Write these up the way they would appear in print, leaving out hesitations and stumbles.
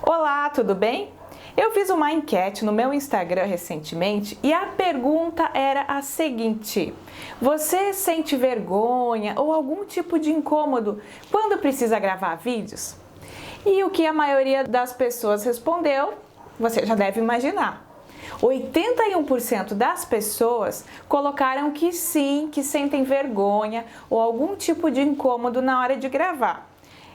Olá, tudo bem? Eu fiz uma enquete no meu Instagram recentemente e a pergunta era a seguinte: você sente vergonha ou algum tipo de incômodo quando precisa gravar vídeos? E o que a maioria das pessoas respondeu, você já deve imaginar. 81% das pessoas colocaram que sim, que sentem vergonha ou algum tipo de incômodo na hora de gravar.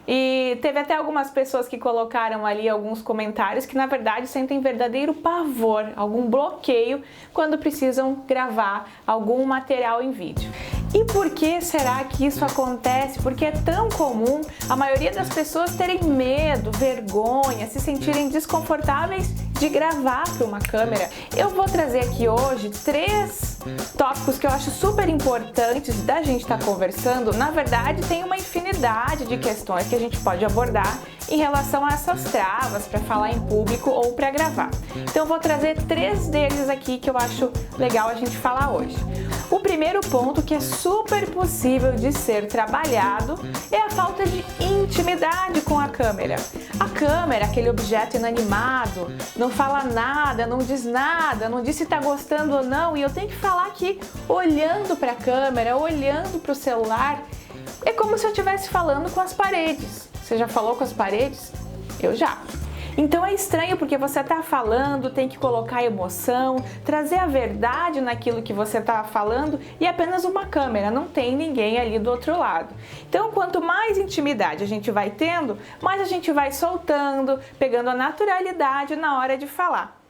E teve até algumas pessoas que colocaram ali alguns comentários que na verdade sentem verdadeiro pavor, algum bloqueio quando precisam gravar algum material em vídeo. E por que será que isso acontece? Porque é tão comum a maioria das pessoas terem medo, vergonha, se sentirem desconfortáveis de gravar para uma câmera. Eu vou trazer aqui hoje 3 tópicos que eu acho super importantes da gente estar conversando. Na verdade, tem uma infinidade de questões que a gente pode abordar em relação a essas travas para falar em público ou para gravar. Então eu vou trazer 3 deles aqui que eu acho legal a gente falar hoje. O primeiro ponto, que é super possível de ser trabalhado, é a falta de intimidade com a câmera. A câmera, aquele objeto inanimado, não fala nada, não diz nada, não diz se está gostando ou não, e eu tenho que falar aqui olhando para a câmera, olhando para o celular. É como se eu estivesse falando com as paredes. Você já falou com as paredes? Eu já. Então é estranho porque você está falando, tem que colocar emoção, trazer a verdade naquilo que você está falando e apenas uma câmera, não tem ninguém ali do outro lado. Então quanto mais intimidade a gente vai tendo, mais a gente vai soltando, pegando a naturalidade na hora de falar.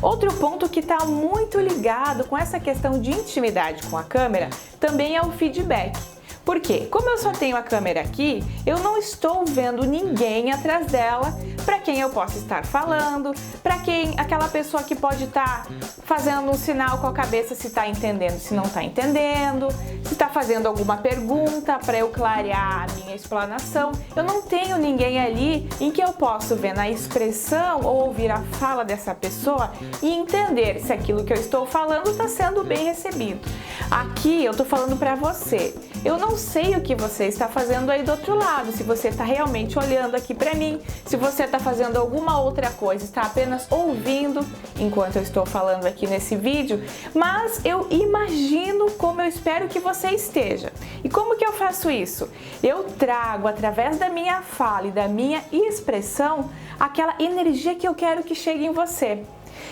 Outro ponto que está muito ligado com essa questão de intimidade com a câmera também é o feedback. Por quê? Como eu só tenho a câmera aqui, eu não estou vendo ninguém atrás dela para quem eu possa estar falando, para quem aquela pessoa que pode estar fazendo um sinal com a cabeça se está entendendo, se não está entendendo, se está fazendo alguma pergunta para eu clarear a minha explanação. Eu não tenho ninguém ali em que eu posso ver na expressão ou ouvir a fala dessa pessoa e entender se aquilo que eu estou falando está sendo bem recebido. Aqui eu estou falando para você. Eu não sei o que você está fazendo aí do outro lado, se você está realmente olhando aqui para mim, se você está fazendo alguma outra coisa, está apenas ouvindo enquanto eu estou falando aqui nesse vídeo, mas eu imagino como eu espero que você esteja. E como que eu faço isso? Eu trago através da minha fala e da minha expressão aquela energia que eu quero que chegue em você.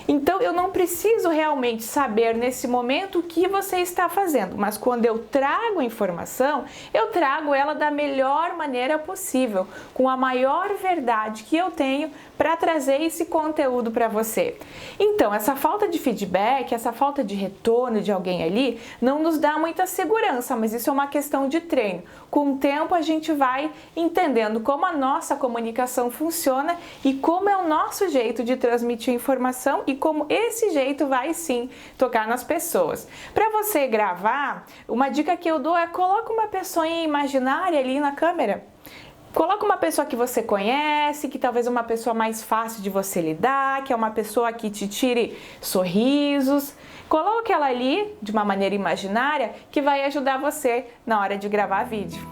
Então eu não preciso realmente saber nesse momento o que você está fazendo, mas quando eu trago informação, eu trago ela da melhor maneira possível, com a maior verdade que eu tenho para trazer esse conteúdo para você. Então, essa falta de feedback, essa falta de retorno de alguém ali, não nos dá muita segurança, mas isso é uma questão de treino. Com o tempo a gente vai entendendo como a nossa comunicação funciona e como é o nosso jeito de transmitir informação e como esse jeito vai sim tocar nas pessoas. Para você gravar, uma dica que eu dou é coloca uma pessoinha imaginária ali na câmera. Coloca uma pessoa que você conhece, que talvez é uma pessoa mais fácil de você lidar, que é uma pessoa que te tire sorrisos. Coloque ela ali de uma maneira imaginária que vai ajudar você na hora de gravar vídeo.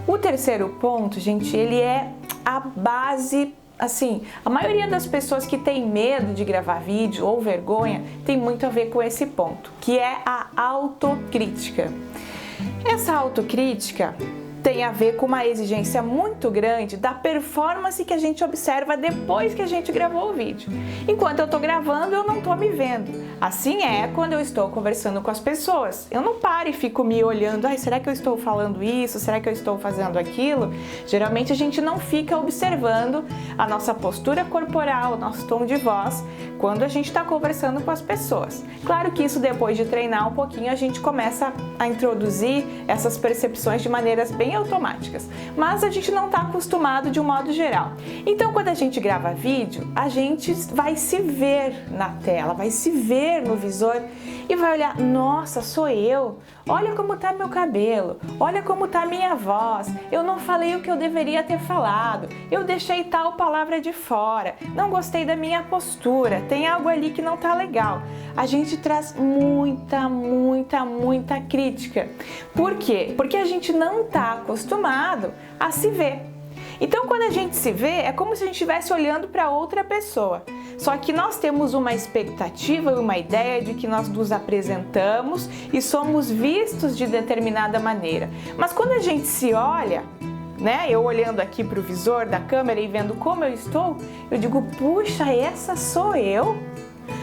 O terceiro ponto, gente, ele é a base. Assim, a maioria das pessoas que tem medo de gravar vídeo ou vergonha tem muito a ver com esse ponto, que é a autocrítica. Essa autocrítica tem a ver com uma exigência muito grande da performance que a gente observa depois que a gente gravou o vídeo. Enquanto eu estou gravando, eu não estou me vendo. Assim é quando eu estou conversando com as pessoas. Eu não paro e fico me olhando, será que eu estou falando isso? Será que eu estou fazendo aquilo? Geralmente a gente não fica observando a nossa postura corporal, o nosso tom de voz, quando a gente está conversando com as pessoas. Claro que isso, depois de treinar um pouquinho, a gente começa a introduzir essas percepções de maneiras bem automáticas, mas a gente não está acostumado de um modo geral. Então, quando a gente grava vídeo, a gente vai se ver na tela, vai se ver no visor e vai olhar, nossa, sou eu, olha como tá meu cabelo, olha como tá minha voz, eu não falei o que eu deveria ter falado, eu deixei tal palavra de fora, não gostei da minha postura, tem algo ali que não tá legal. A gente traz muita crítica. Por quê? Porque a gente não tá acostumado a se ver. Então, quando a gente se vê, é como se a gente estivesse olhando para outra pessoa. Só que nós temos uma expectativa e uma ideia de que nós nos apresentamos e somos vistos de determinada maneira. Mas quando a gente se olha, né, eu olhando aqui para o visor da câmera e vendo como eu estou, eu digo, puxa, essa sou eu?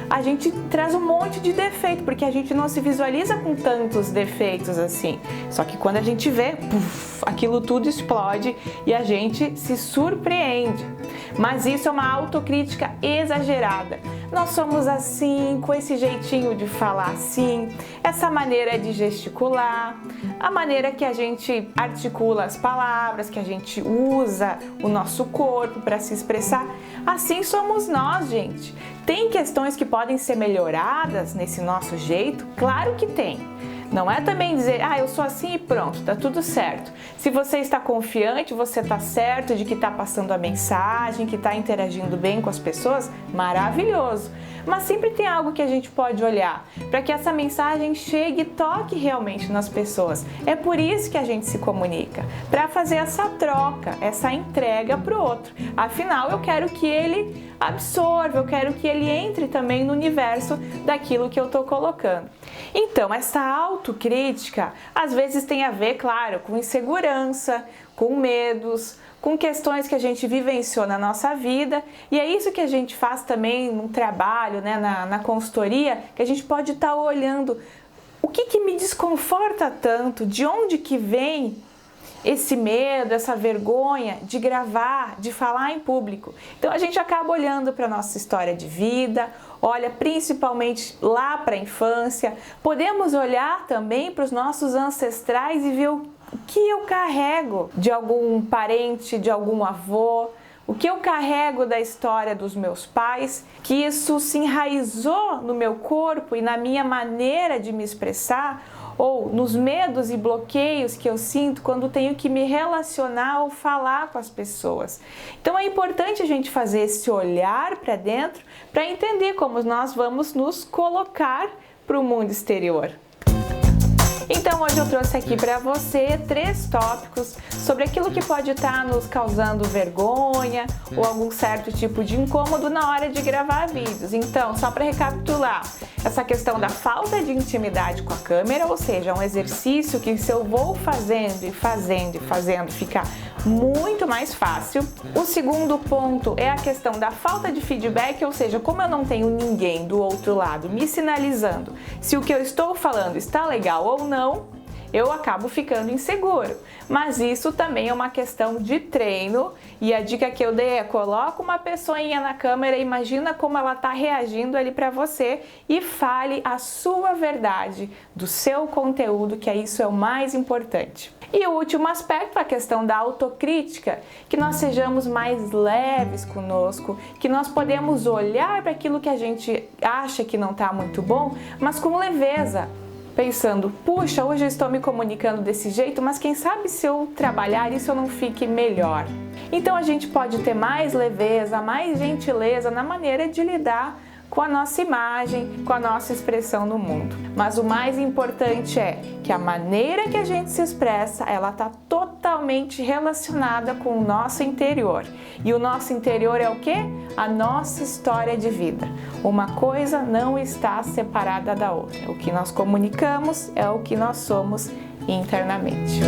A gente traz um monte de defeito, porque a gente não se visualiza com tantos defeitos assim. Só que quando a gente vê, puff, aquilo tudo explode e a gente se surpreende. Mas isso é uma autocrítica exagerada. Nós somos assim, com esse jeitinho de falar assim, essa maneira de gesticular, a maneira que a gente articula as palavras, que a gente usa o nosso corpo para se expressar. Assim somos nós, gente. Tem questões que podem ser melhoradas nesse nosso jeito? Claro que tem. Não é também dizer, eu sou assim e pronto, tá tudo certo. Se você está confiante, você está certo de que está passando a mensagem, que está interagindo bem com as pessoas, maravilhoso. Mas sempre tem algo que a gente pode olhar para que essa mensagem chegue e toque realmente nas pessoas. É por isso que a gente se comunica, para fazer essa troca, essa entrega para o outro. Afinal, eu quero que ele absorva, eu quero que ele entre também no universo daquilo que eu estou colocando. Então, essa autocrítica às vezes tem a ver, claro, com insegurança, com medos, com questões que a gente vivenciou na nossa vida, e é isso que a gente faz também no trabalho, né, na consultoria, que a gente pode estar olhando o que me desconforta tanto, de onde que vem esse medo, essa vergonha de gravar, de falar em público. Então a gente acaba olhando para a nossa história de vida, olha principalmente lá para a infância, podemos olhar também para os nossos ancestrais e ver o que eu carrego de algum parente, de algum avô, o que eu carrego da história dos meus pais, que isso se enraizou no meu corpo e na minha maneira de me expressar, ou nos medos e bloqueios que eu sinto quando tenho que me relacionar ou falar com as pessoas. Então é importante a gente fazer esse olhar para dentro para entender como nós vamos nos colocar para o mundo exterior. Então hoje eu trouxe aqui para você 3 tópicos sobre aquilo que pode estar nos causando vergonha ou algum certo tipo de incômodo na hora de gravar vídeos. Então, só para recapitular, essa questão da falta de intimidade com a câmera, ou seja, um exercício que se eu vou fazendo e fazendo e fazendo fica muito mais fácil. O segundo ponto é a questão da falta de feedback, ou seja, como eu não tenho ninguém do outro lado me sinalizando se o que eu estou falando está legal ou não, eu acabo ficando inseguro. Mas isso também é uma questão de treino e a dica que eu dei é: coloca uma pessoinha na câmera, imagina como ela está reagindo ali para você e fale a sua verdade do seu conteúdo, que isso é o mais importante. E o último aspecto, a questão da autocrítica, que nós sejamos mais leves conosco, que nós podemos olhar para aquilo que a gente acha que não está muito bom, mas com leveza, pensando, puxa, hoje eu estou me comunicando desse jeito, mas quem sabe se eu trabalhar isso eu não fique melhor. Então a gente pode ter mais leveza, mais gentileza na maneira de lidar com a nossa imagem, com a nossa expressão no mundo. Mas o mais importante é que a maneira que a gente se expressa, ela está totalmente relacionada com o nosso interior. E o nosso interior é o quê? A nossa história de vida. Uma coisa não está separada da outra. O que nós comunicamos é o que nós somos internamente.